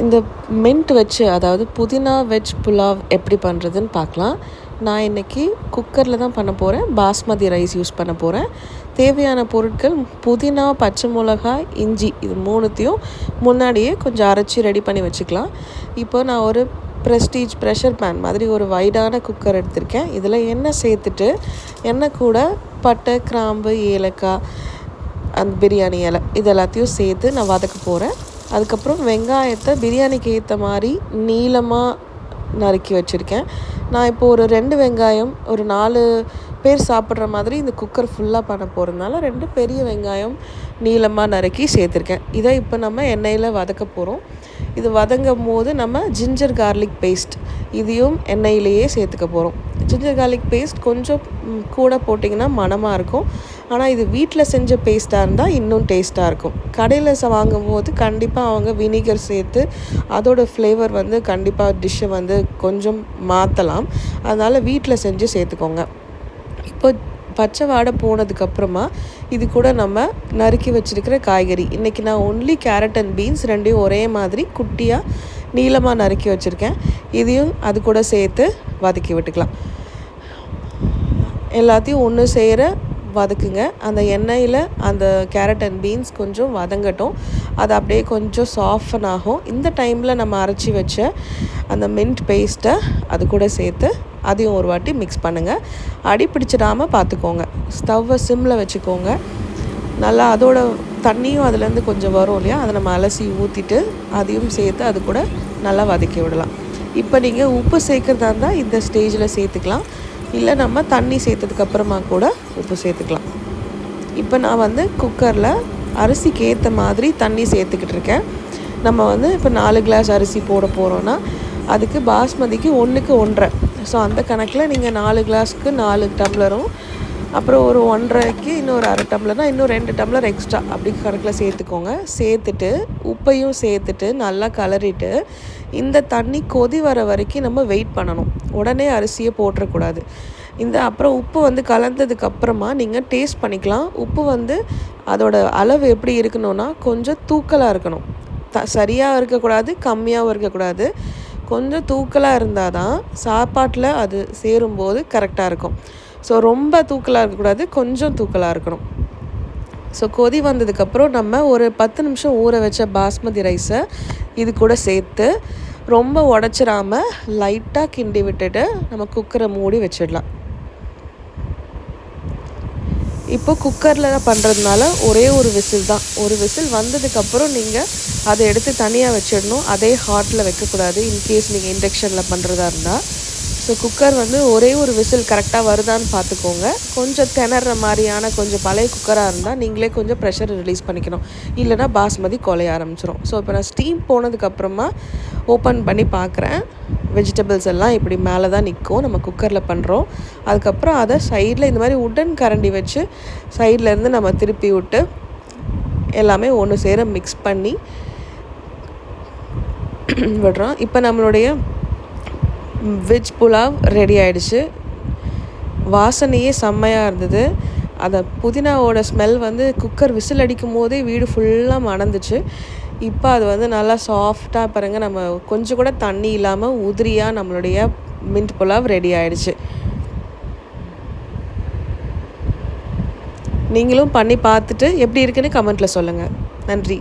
இந்த மின்ட் வச்சு, அதாவது புதினா வெஜ் புலாவ் எப்படி பண்ணுறதுன்னு பார்க்கலாம். நான் இன்றைக்கி குக்கரில் தான் பண்ண போகிறேன். பாஸ்மதி ரைஸ் யூஸ் பண்ண போகிறேன். தேவையான பொருட்கள் புதினா, பச்சை மிளகாய், இஞ்சி, இது மூணுத்தையும் முன்னாடியே கொஞ்சம் அரைச்சி ரெடி பண்ணி வச்சுக்கலாம். இப்போ நான் ஒரு ப்ரெஸ்டீஜ் ப்ரெஷர் பேன் மாதிரி ஒரு வைடான குக்கர் எடுத்திருக்கேன். இதில் எண்ணெய் சேர்த்துட்டு, எண்ணெய் கூட பட்டை, கிராம்பு, ஏலக்காய், அந்த பிரியாணி இலை இது எல்லாத்தையும் சேர்த்து நான் வதக்க போகிறேன். அதுக்கப்புறம் வெங்காயத்தை பிரியாணிக்கு ஏற்ற மாதிரி நீளமாக நறுக்கி வச்சுருக்கேன். நான் இப்போது ஒரு 2 வெங்காயம், ஒரு 4 பேர் சாப்பிட்ற மாதிரி இந்த குக்கர் ஃபுல்லாக பண்ண போகிறதுனால 2 பெரிய வெங்காயம் நீளமாக நறுக்கி சேர்த்துருக்கேன். இதை இப்போ நம்ம எண்ணெயில் வதக்க போகிறோம். இது வதங்கும் போது நம்ம ஜிஞ்சர் கார்லிக் பேஸ்ட் இதையும் எண்ணெயிலேயே சேர்த்துக்க போகிறோம். ஜிஞ்சர் கார்லிக் பேஸ்ட் கொஞ்சம் கூட போட்டிங்கன்னா மணமாக இருக்கும். ஆனால் இது வீட்டில் செஞ்ச பேஸ்ட்டாக இருந்தால் இன்னும் டேஸ்ட்டாக இருக்கும். கடையில் வாங்கும்போது கண்டிப்பாக அவங்க வினிகர் சேர்த்து அதோட ஃப்ளேவர் வந்து கண்டிப்பாக டிஷ்ஷை வந்து கொஞ்சம் மாற்றலாம். அதனால் வீட்டில் செஞ்சு சேர்த்துக்கோங்க. இப்போ பச்சை வாடை போனதுக்கப்புறமா இது கூட நம்ம நறுக்கி வச்சுருக்கிற காய்கறி, இன்றைக்கி நான் ஒன்லி கேரட் அண்ட் பீன்ஸ் ரெண்டையும் ஒரே மாதிரி குட்டியாக நீளமாக நறுக்கி வச்சுருக்கேன். இதையும் அது கூட சேர்த்து வதக்கி விட்டுக்கலாம். எல்லாத்தையும் ஒன்று சேர வதக்குங்க. அந்த எண்ணெயில் அந்த கேரட் அண்ட் பீன்ஸ் கொஞ்சம் வதங்கட்டும். அது அப்படியே கொஞ்சம் சாஃப்டன் ஆகும். இந்த டைமில் நம்ம அரைச்சி வச்ச அந்த மின்ட் பேஸ்ட்டை அது கூட சேர்த்து அதையும் ஒரு வாட்டி மிக்ஸ் பண்ணுங்கள். அடி பிடிச்சிடாமல் பார்த்துக்கோங்க. ஸ்டவ்வை சிம்மில் வச்சுக்கோங்க. நல்லா அதோட தண்ணியும் அதுலேருந்து கொஞ்சம் வரும் இல்லையா, அதை நம்ம அலசி ஊற்றிட்டு அதையும் சேர்த்து அது கூட நல்லா வதக்கி விடலாம். இப்போ நீங்கள் உப்பு சேர்க்குறதா இருந்தால் இந்த ஸ்டேஜில் சேர்த்துக்கலாம். இல்லை நம்ம தண்ணி சேர்த்ததுக்கப்புறமா கூட உப்பு சேர்த்துக்கலாம். இப்போ நான் வந்து குக்கரில் அரிசிக்கு ஏற்ற மாதிரி தண்ணி சேர்த்துக்கிட்டு இருக்கேன். நம்ம வந்து இப்போ 4 கிளாஸ் அரிசி போட போகிறோன்னா அதுக்கு பாஸ்மதிக்கு 1க்கு 1.5. ஸோ அந்த கணக்கில் நீங்கள் 4 கிளாஸுக்கு 4 டம்ளரும், அப்புறம் ஒரு 1.5க்கு இன்னொரு 1/2 டம்ளர்னால் இன்னும் 2 டம்ளர் எக்ஸ்ட்ரா அப்படி கணக்கில் சேர்த்துக்கோங்க. சேர்த்துட்டு உப்பையும் சேர்த்துட்டு நல்லா கலரிட்டு இந்த தண்ணி கொதி வர வரைக்கும் நம்ம வெயிட் பண்ணணும். உடனே அரிசியை போட்டுறக்கூடாது. அப்புறம் உப்பு வந்து கலந்ததுக்கப்புறமா நீங்கள் டேஸ்ட் பண்ணிக்கலாம். உப்பு வந்து அதோட அளவு எப்படி இருக்கணும்னா கொஞ்சம் தூக்கலாக இருக்கணும். சரியாக இருக்கக்கூடாது, கம்மியாகவும் இருக்கக்கூடாது. கொஞ்சம் தூக்கலாக இருந்தால் தான் சாப்பாட்டில் அது சேரும்போது கரெக்டாக இருக்கும். ஸோ ரொம்ப தூக்கலாக இருக்கக்கூடாது, கொஞ்சம் தூக்கலாக இருக்கணும். ஸோ கொதி வந்ததுக்கப்புறம் நம்ம ஒரு 10 நிமிஷம் ஊற வச்ச பாஸ்மதி ரைஸை இது கூட சேர்த்து ரொம்ப உடச்சிடாமல் லைட்டாக கிண்டி விட்டுட்டு நம்ம குக்கரை மூடி வச்சிடலாம். இப்போ குக்கரில் பண்ணுறதுனால ஒரே ஒரு விசில் தான். ஒரு விசில் வந்ததுக்கப்புறம் நீங்கள் அதை எடுத்து தனியாக வச்சிடணும். அதே ஹாட்டில் வைக்கக்கூடாது, இன்கேஸ் நீங்கள் இண்டக்ஷனில் பண்ணுறதா இருந்தால். ஸோ குக்கர் வந்து ஒரே ஒரு விசில் கரெக்டாக வருதான்னு பார்த்துக்கோங்க. கொஞ்சம் திணற மாதிரியான கொஞ்சம் பழைய குக்கராக இருந்தால் நீங்களே கொஞ்சம் ப்ரெஷர் ரிலீஸ் பண்ணிக்கணும். இல்லைனா பாஸ்மதி குலைய ஆரம்பிச்சிடும். ஸோ இப்போ நான் ஸ்டீம் போனதுக்கப்புறமா ஓப்பன் பண்ணி பார்க்குறேன். வெஜிடபிள்ஸ் எல்லாம் இப்படி மேலே தான் நிற்கும். நம்ம குக்கரில் பண்ணுறோம். அதுக்கப்புறம் அதை சைடில் இந்த மாதிரி உடன் கரண்டி வச்சு சைட்லேருந்து நம்ம திருப்பி விட்டு எல்லாமே ஒன்று சேர மிக்ஸ் பண்ணி விடுறோம். இப்போ நம்மளுடைய வெஜ் புலாவ் ரெடி ஆகிடுச்சு. வாசனையே செம்மையாக இருந்தது. அந்த புதினாவோட ஸ்மெல் வந்து குக்கர் விசில் அடிக்கும் போதே வீடு ஃபுல்லாக மணந்துச்சு. இப்போ அது வந்து நல்லா சாஃப்டாக பாருங்கள், நம்ம கொஞ்சம் கூட தண்ணி இல்லாமல் உதிரியாக நம்மளுடைய மின்ட் புலாவ் ரெடி ஆகிடுச்சு. நீங்களும் பண்ணி பார்த்துட்டு எப்படி இருக்குன்னு கமெண்ட்டில் சொல்லுங்கள். நன்றி.